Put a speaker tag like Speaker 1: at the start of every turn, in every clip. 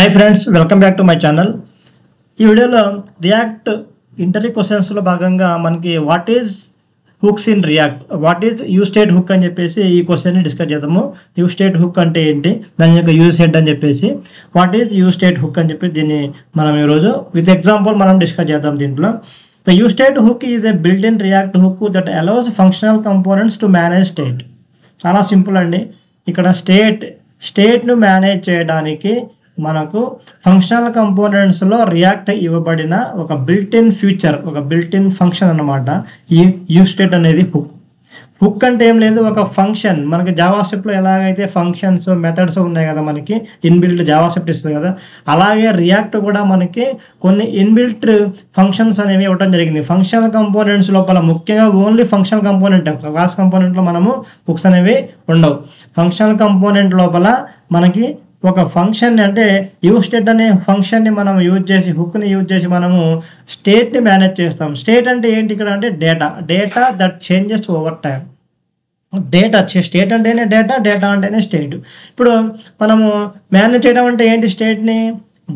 Speaker 1: Hi friends, welcome back to my channel. ఈ వీడియోలో react interview క్వశ్చన్స్లో భాగంగా మనకి what is hooks in react, what is you state hook అని చెప్పేసి ఈ క్వశ్చన్ని డిస్కస్ చేద్దాము. యూ స్టేట్ హుక్ అంటే ఏంటి, దాని యొక్క యూజ్ ఏంటి అని చెప్పేసి, what is you state hook అని చెప్పి దీన్ని మనం ఈరోజు విత్ ఎగ్జాంపుల్ మనం డిస్కస్ చేద్దాం. దీంట్లో the you state hook is a built in react hook that allows functional components to manage state. చాలా సింపుల్ అండి. ఇక్కడ స్టేట్ను మేనేజ్ చేయడానికి మనకు ఫంక్షనల్ కంపోనెంట్స్లో రియాక్ట్ ఇవ్వబడిన ఒక బిల్ట్ ఇన్ ఫీచర్, ఒక బిల్ట్ ఇన్ ఫంక్షన్ అన్నమాట ఈ యూ స్టేట్ అనేది. హుక్ అంటే ఏం లేదు, ఒక ఫంక్షన్. మనకి జావాస్క్రిప్ట్లో ఎలాగైతే ఫంక్షన్స్ మెథడ్స్ ఉన్నాయి కదా, మనకి ఇన్బిల్ట్ జావాస్క్రిప్ట్ ఇస్తుంది కదా, అలాగే రియాక్ట్ కూడా మనకి కొన్ని ఇన్బిల్ట్ ఫంక్షన్స్ అనేవి ఇవ్వడం జరిగింది. ఫంక్షనల్ కంపోనెంట్స్ లోపల ముఖ్యంగా ఓన్లీ ఫంక్షనల్ కంపోనెంట్, క్లాస్ కంపోనెంట్లో మనము హుక్స్ అనేవి ఉండవు. ఫంక్షనల్ కంపోనెంట్ లోపల మనకి ఒక ఫంక్షన్ అంటే యూ స్టేట్ అనే ఫంక్షన్ని మనం యూజ్ చేసి, హుక్ని యూజ్ చేసి మనము స్టేట్ని మేనేజ్ చేస్తాం. స్టేట్ అంటే ఏంటి ఇక్కడ అంటే data that changes over time. State అంటేనే డేటా అంటేనే స్టేట్. ఇప్పుడు మనము మేనేజ్ చేయడం అంటే ఏంటి, స్టేట్ని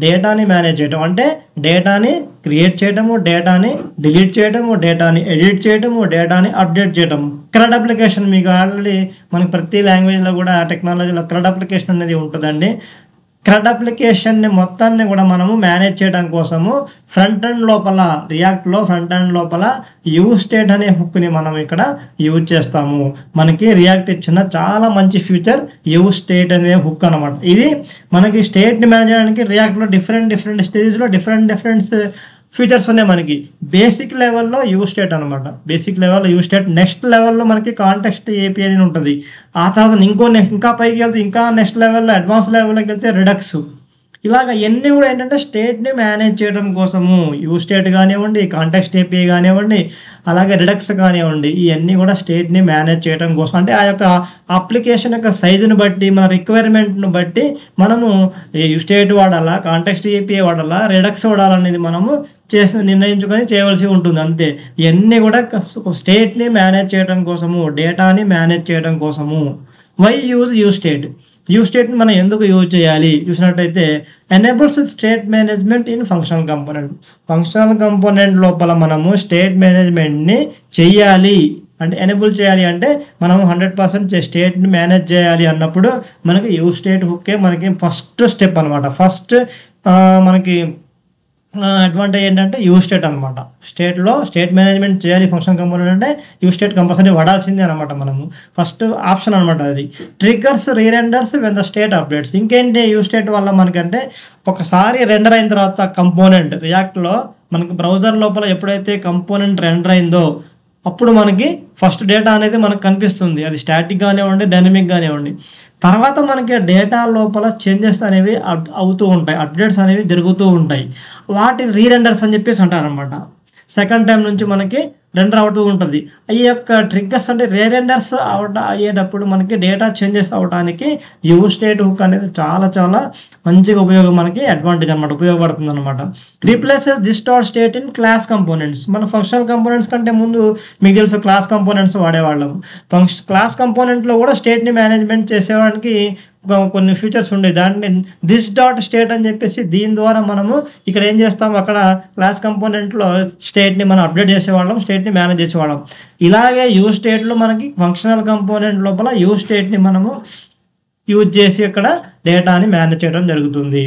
Speaker 1: డేటాని మేనేజ్ చేయడం అంటే డేటాని క్రియేట్ చేయడము, డేటాని డిలీట్ చేయడము, డేటాని ఎడిట్ చేయడము, డేటాని అప్డేట్ చేయడం. క్రెడ్ అప్లికేషన్ మీకు ఆల్రెడీ మనకి ప్రతి లాంగ్వేజ్లో కూడా టెక్నాలజీలో క్రెడ్ అప్లికేషన్ అనేది ఉంటుందండి. క్రెడ్ అప్లికేషన్ని మొత్తాన్ని కూడా మనము మేనేజ్ చేయడం కోసము ఫ్రంట్ ఎండ్ లోపల, రియాక్ట్లో ఫ్రంట్ ఎండ్ లోపల యూ స్టేట్ అనే హుక్ని మనం ఇక్కడ యూజ్ చేస్తాము. మనకి రియాక్ట్ ఇచ్చిన చాలా మంచి ఫీచర్ యూ స్టేట్ అనే హుక్ అనమాట. ఇది మనకి స్టేట్ని మేనేజ్ చేయడానికి రియాక్ట్లో డిఫరెంట్ స్టేజ్లో డిఫరెంట్ ఫీచర్స్ ఉన్నాయి. మనకి బేసిక్ లెవెల్లో యూ స్టేట్ అనమాట. బేసిక్ లెవెల్లో యూ స్టేట్. నెక్స్ట్ లెవెల్లో మనకి కాంటెక్స్ట్ ఏపీఐ అని ఉంటుంది. ఆ తర్వాత ఇంకా పైకి వెళ్తే, ఇంకా నెక్స్ట్ లెవెల్లో అడ్వాన్స్ లెవెల్లోకి వెళ్తే రిడక్స్. ఇలాగ ఇవన్నీ కూడా ఏంటంటే స్టేట్ని మేనేజ్ చేయడం కోసము యూ స్టేట్ కానివ్వండి, కాంటెక్స్ట్ ఏపీఐ కానివ్వండి, అలాగే రిడక్స్ కానివ్వండి, ఇవన్నీ కూడా స్టేట్ని మేనేజ్ చేయడం కోసం. అంటే ఆ యొక్క అప్లికేషన్ యొక్క సైజుని బట్టి, మన రిక్వైర్మెంట్ను బట్టి మనము యూ స్టేట్ వాడాలా, కాంటెక్స్ట్ ఏపీఐ వాడాలా, రిడక్స్ వాడాలనేది మనము నిర్ణయించుకొని చేయవలసి ఉంటుంది. అంతే. ఇవన్నీ కూడా స్టేట్ని మేనేజ్ చేయడం కోసము, డేటాని మేనేజ్ చేయడం కోసము. Why use use state? Use స్టేట్ని మనం ఎందుకు యూజ్ చేయాలి చూసినట్టయితే, enables state management in functional component. Functional component లోపల మనము స్టేట్ మేనేజ్మెంట్ని చెయ్యాలి అంటే, ఎనేబుల్ చేయాలి అంటే మనము 100% స్టేట్ని మేనేజ్ చేయాలి అన్నప్పుడు మనకి యూ స్టేట్ హుక్కే మనకి ఫస్ట్ స్టెప్ అనమాట. ఫస్ట్ మనకి అడ్వాంటేజ్ ఏంటంటే యూ స్టేట్ అనమాట. స్టేట్ మేనేజ్మెంట్ చేయాలి ఫంక్షన్ కంపోనెంట్ అంటే యూ స్టేట్ కంపల్సరీ వాడాల్సిందే అనమాట. మనము ఫస్ట్ ఆప్షన్ అనమాట అది. Triggers rerenders when the state updates. ఇంకేంటి యూ స్టేట్ వల్ల మనకంటే, ఒకసారి రెండర్ అయిన తర్వాత కంపోనెంట్ రియాక్ట్లో మనకి బ్రౌజర్ లోపల ఎప్పుడైతే కంపోనెంట్ రెండర్ అయిందో అప్పుడు మనకి ఫస్ట్ డేటా అనేది మనకు కనిపిస్తుంది. అది స్టాటిక్ కానివ్వండి, డైనమిక్ కానివ్వండి. తర్వాత మనకి డేటా లోపల చేంజెస్ అనేవి అవుతూ ఉంటాయి, అప్డేట్స్ అనేవి జరుగుతూ ఉంటాయి. వాటి రీరెండర్స్ అని చెప్పేసి అంటారనమాట. సెకండ్ టైం నుంచి మనకి రెండర్ అవుతూ ఉంటుంది. ఈ యొక్క ట్రిగ్గర్స్ అంటే రీరెండర్స్ అయ్యేటప్పుడు మనకి డేటా చేంజెస్ అవడానికి యూ స్టేట్ హుక్ అనేది చాలా మంచిగా మనకి అడ్వాంటేజ్ అనమాట, ఉపయోగపడుతుంది అనమాట. Replaces this dot state in class components. మన ఫంక్షనల్ కంపోనెంట్స్ కంటే ముందు మీకు తెలుసు క్లాస్ కంపోనెంట్స్ వాడేవాళ్ళము. క్లాస్ కంపోనెంట్లో కూడా స్టేట్ని మేనేజ్మెంట్ చేసేవాడానికి కొన్ని ఫీచర్స్ ఉండేవి. దాన్ని దిస్ డాట్ స్టేట్ అని చెప్పేసి దీని ద్వారా మనము ఇక్కడ ఏం చేస్తాము, అక్కడ క్లాస్ కంపోనెంట్లో స్టేట్ని మనం అప్డేట్ చేసేవాళ్ళం, స్టేట్ని మేనేజ్ చేసేవాళ్ళం. ఇలాగే యూ స్టేట్లో మనకి ఫంక్షనల్ కంపోనెంట్ లోపల యూ స్టేట్ని మనము యూజ్ చేసి ఇక్కడ డేటాని మేనేజ్ చేయడం జరుగుతుంది.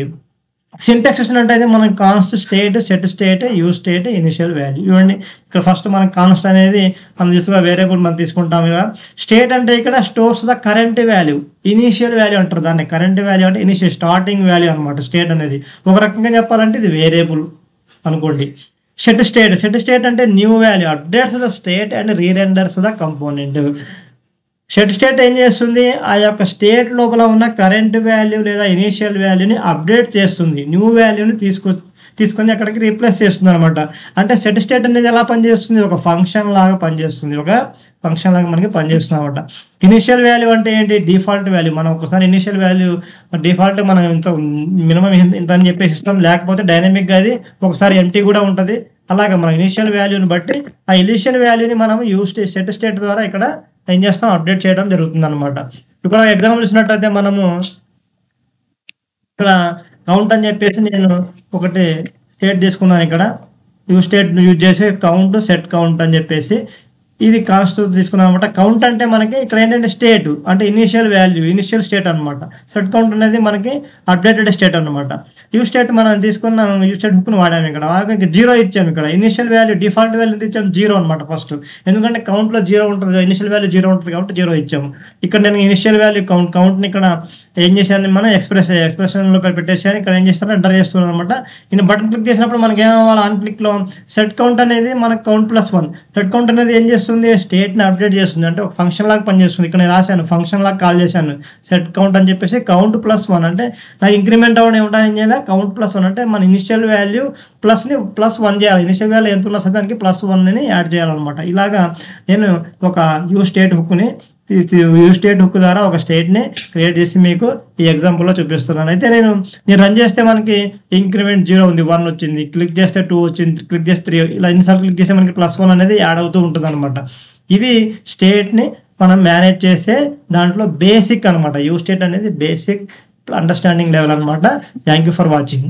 Speaker 1: సింటాక్స్ చూసినట్టయితే మనకి const state, set state, you state, initial value. ఇవ్వండి ఇక్కడ ఫస్ట్ మనకి కాన్స్ట్ అనేది మనం తీసుకున్న వేరియబుల్ మనం తీసుకుంటాం. ఇక స్టేట్ అంటే ఇక్కడ stores the current value. Initial value అంటారు దాన్ని. కరెంట్ వాల్యూ అంటే ఇనిషియల్ స్టార్టింగ్ వాల్యూ అనమాట. స్టేట్ అనేది ఒక రకంగా చెప్పాలంటే ఇది వేరియబుల్ అనుకోండి. సెట్ స్టేట్ అంటే new value, updates the state and rerenders the component. Set state ఏం చేస్తుంది, ఆ యొక్క స్టేట్ లోపల ఉన్న కరెంట్ వాల్యూ లేదా ఇనీషియల్ వాల్యూని అప్డేట్ చేస్తుంది, న్యూ వాల్యూని తీసుకొని అక్కడికి రీప్లేస్ చేస్తుంది అనమాట. అంటే సెట్ స్టేట్ అనేది ఎలా పనిచేస్తుంది, ఒక ఫంక్షన్ లాగా పనిచేస్తుంది, మనకి పనిచేస్తుంది అనమాట. ఇనిషియల్ వాల్యూ అంటే ఏంటి, డిఫాల్ట్ వాల్యూ. మనం ఒకసారి ఇనిషియల్ వాల్యూ డిఫాల్ట్ మనం ఇంత మినిమం ఇంత అని చెప్పేసి ఇస్తాం, లేకపోతే డైనమిక్గా అది ఒకసారి ఎంటీ కూడా ఉంటుంది. అలాగే మనం ఇనిషియల్ వాల్యూని బట్టి ఆ ఇనిషియల్ వాల్యూని మనం సెట్ స్టేట్ ద్వారా ఇక్కడ ఏం చేస్తాం, అప్డేట్ చేయడం జరుగుతుంది అనమాట. ఇక్కడ ఎగ్జాంపుల్ చూసినట్లయితే మనము ఇక్కడ కౌంట్ అని చెప్పేసి నేను ఒకటి స్టేట్ తీసుకున్నాను ఇక్కడ. యూ స్టేట్ యూజ్ చేసి కౌంట్ సెట్ కౌంట్ అని చెప్పేసి ఇది కాస్ట్ తీసుకున్నాం అనమాట. కౌంట్ అంటే మనకి ఇక్కడ ఏంటంటే స్టేట్ అంటే ఇనిషియల్ వాల్యూ, ఇనిషియల్ స్టేట్ అనమాట. సెట్ కౌంట్ అనేది మనకి అప్డేటెడ్ స్టేట్ అనమాట. యూ స్టేట్ మనం తీసుకున్న యూ స్టేట్ హుక్ను వాడాము ఇక్కడ. జీరో ఇచ్చాము ఇక్కడ. ఇనిషియల్ వాల్యూ డిఫాల్ట్ వాల్యూ ఇచ్చాము జీరో అనమాట ఫస్ట్. ఎందుకంటే కౌంట్లో జీరో ఉంటుంది, ఇనిషియల్ వాల్యూ జీరో ఉంటుంది కాబట్టి జీరో ఇచ్చాము. ఇక్కడ నేను ఇనిషియల్ వాల్యూ కౌంట్ని ఇక్కడ ఏం చేశాను, మనం ఎక్స్ప్రెషన్లో పెట్టేసాను. ఇక్కడ ఏం చేస్తాను, ఎంటర్ చేస్తున్నాను అనమాట. నేను బటన్ క్లిక్ చేసినప్పుడు మనకి ఏమవ్వాలి, ఆన్ క్లిక్లో సెట్ కౌంట్ అనేది మనకు కౌంట్ +1. సెట్ కౌంట్ అనేది ఏం చేస్తుంది, స్టేట్ని అప్డేట్ చేస్తుంది. అంటే ఒక ఫంక్షన్ లాగా పనిచేస్తుంది. ఇక్కడ నేను రాశాను ఫంక్షన్ లాగా కాల్ చేశాను సెట్ కౌంట్ అని చెప్పేసి. కౌంట్ +1 అంటే నాకు ఇంక్రిమెంట్ అవ్వడం ఏమిటో ఏం చేయాలి, కౌంట్ +1 అంటే మన ఇనిషియల్ వాల్యూ ప్లస్ని +1 చేయాలి. ఇనిషియల్ వాల్యూ ఎంత ఉన్నా సరే దానికి +1ని యాడ్ చేయాలన్నమాట. ఇలాగా నేను ఒక యూ స్టేట్ హుక్ ద్వారా ఒక స్టేట్ని క్రియేట్ చేసి మీకు ఈ ఎగ్జాంపుల్లో చూపిస్తున్నాను. అయితే నేను రన్ చేస్తే మనకి ఇంక్రిమెంట్ 0 ఉంది, 1 వచ్చింది, క్లిక్ చేస్తే 2 వచ్చింది, క్లిక్ చేస్తే 3, ఇలా ఎన్నిసార్లు క్లిక్ చేస్తే మనకి +1 అనేది యాడ్ అవుతూ ఉంటుంది అనమాట. ఇది స్టేట్ని మనం మేనేజ్ చేసే దాంట్లో బేసిక్ అనమాట. యూ స్టేట్ అనేది బేసిక్ అండర్స్టాండింగ్ లెవెల్ అనమాట. Thank you for watching.